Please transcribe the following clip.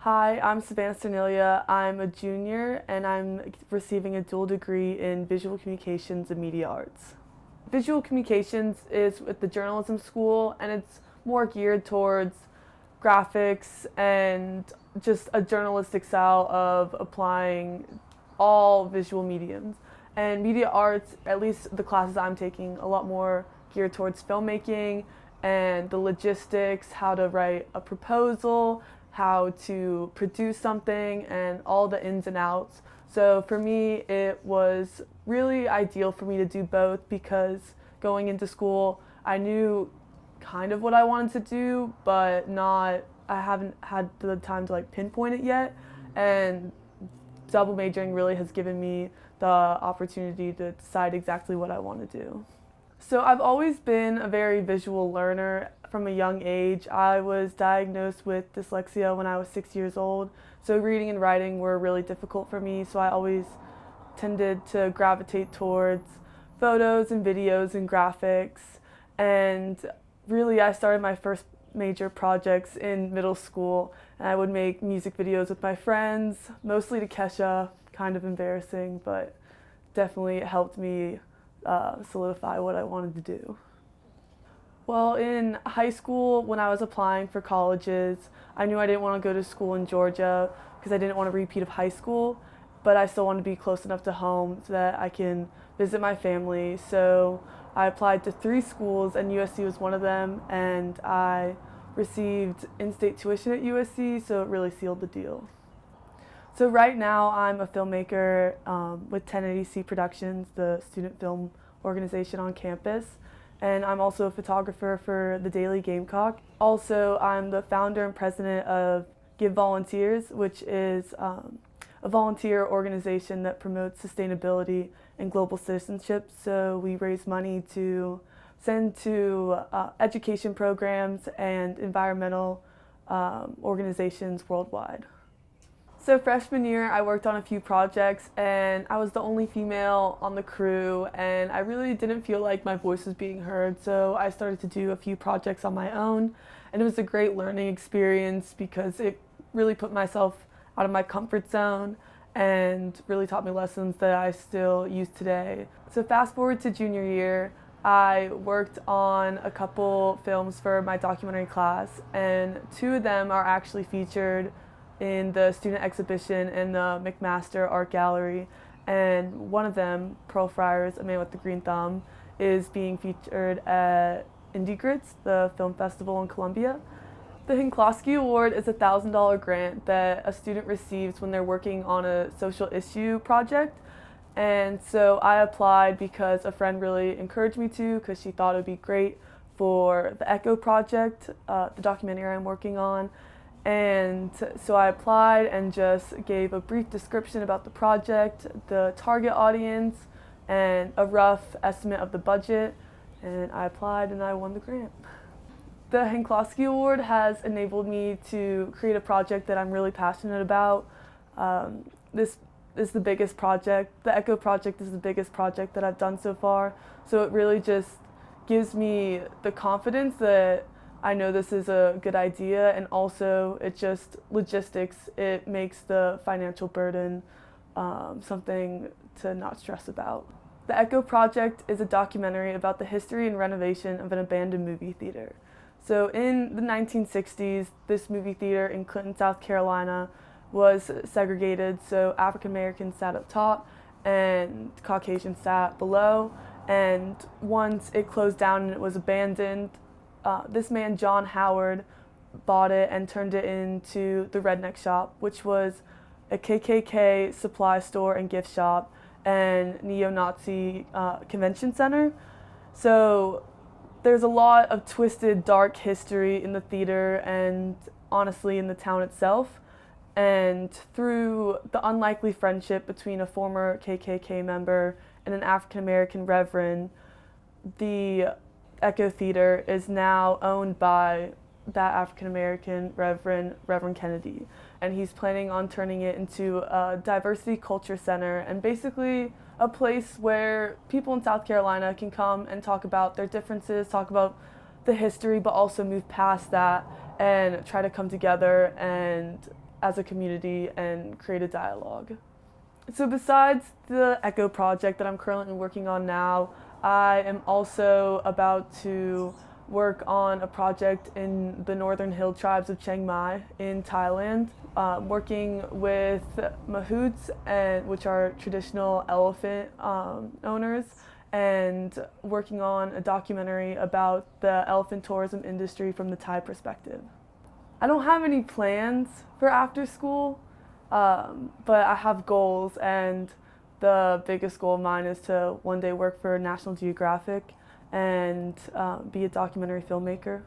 Hi, I'm Savannah. I'm a junior and I'm receiving a dual degree in visual communications and media arts. Visual communications is with the journalism school and it's more geared towards graphics and just a journalistic style of applying all visual mediums. And media arts, at least the classes I'm taking, a lot more geared towards filmmaking and the logistics, how to write a proposal, how to produce something, and all the ins and outs. So for me, it was really ideal for me to do both because going into school, I knew kind of what I wanted to do, but I haven't had the time to pinpoint it yet. And double majoring really has given me the opportunity to decide exactly what I want to do. So I've always been a very visual learner from a young age. I was diagnosed with dyslexia when I was 6 years old, so reading and writing were really difficult for me, so I always tended to gravitate towards photos and videos and graphics. And really, I started my first major projects in middle school, and I would make music videos with my friends, mostly to Kesha, kind of embarrassing, but definitely it helped me solidify what I wanted to do. Well, in high school, when I was applying for colleges, I knew I didn't want to go to school in Georgia because I didn't want a repeat of high school, but I still wanted to be close enough to home so that I can visit my family. So I applied to 3 schools, and USC was one of them, and I received in-state tuition at USC, so it really sealed the deal. So right now I'm a filmmaker with 1080C Productions, the student film organization on campus, and I'm also a photographer for the Daily Gamecock. Also, I'm the founder and president of Give Volunteers, which is a volunteer organization that promotes sustainability and global citizenship. So we raise money to send to education programs and environmental organizations worldwide. So freshman year, I worked on a few projects, and I was the only female on the crew, and I really didn't feel like my voice was being heard, so I started to do a few projects on my own, and it was a great learning experience because it really put myself out of my comfort zone and really taught me lessons that I still use today. So fast forward to junior year, I worked on a couple films for my documentary class, and 2 of them are actually featured in the student exhibition in the McMaster Art Gallery, and one of them, Pearl Friars, A Man with the Green Thumb, is being featured at Indie Grits, the film festival in Columbia. The Hincklosky Award is a $1,000 grant that a student receives when they're working on a social issue project, and so I applied because a friend really encouraged me to, because she thought it would be great for the Echo project, the documentary I'm working on. And so I applied and just gave a brief description about the project, the target audience, and a rough estimate of the budget, and I applied and I won the grant. The Hincklosky Award has enabled me to create a project that I'm really passionate about. This is the biggest project. The Echo project is the biggest project that I've done so far, so it really just gives me the confidence that I know this is a good idea, and also it just logistics, it makes the financial burden something to not stress about. The Echo Project is a documentary about the history and renovation of an abandoned movie theater. So in the 1960s, this movie theater in Clinton, South Carolina was segregated, so African Americans sat up top and Caucasians sat below, and once it closed down and it was abandoned, this man, John Howard, bought it and turned it into the Redneck Shop, which was a KKK supply store and gift shop and neo-Nazi convention center. So there's a lot of twisted, dark history in the theater and honestly in the town itself. And through the unlikely friendship between a former KKK member and an African-American reverend, the Echo Theater is now owned by that African-American Reverend Kennedy, and he's planning on turning it into a diversity culture center and basically a place where people in South Carolina can come and talk about their differences, talk about the history, but also move past that and try to come together and as a community and create a dialogue. So besides the ECHO project that I'm currently working on now, I am also about to work on a project in the northern hill tribes of Chiang Mai in Thailand, working with mahouts, which are traditional elephant owners, and working on a documentary about the elephant tourism industry from the Thai perspective. I don't have any plans for after school, but I have goals, and the biggest goal of mine is to one day work for National Geographic and be a documentary filmmaker.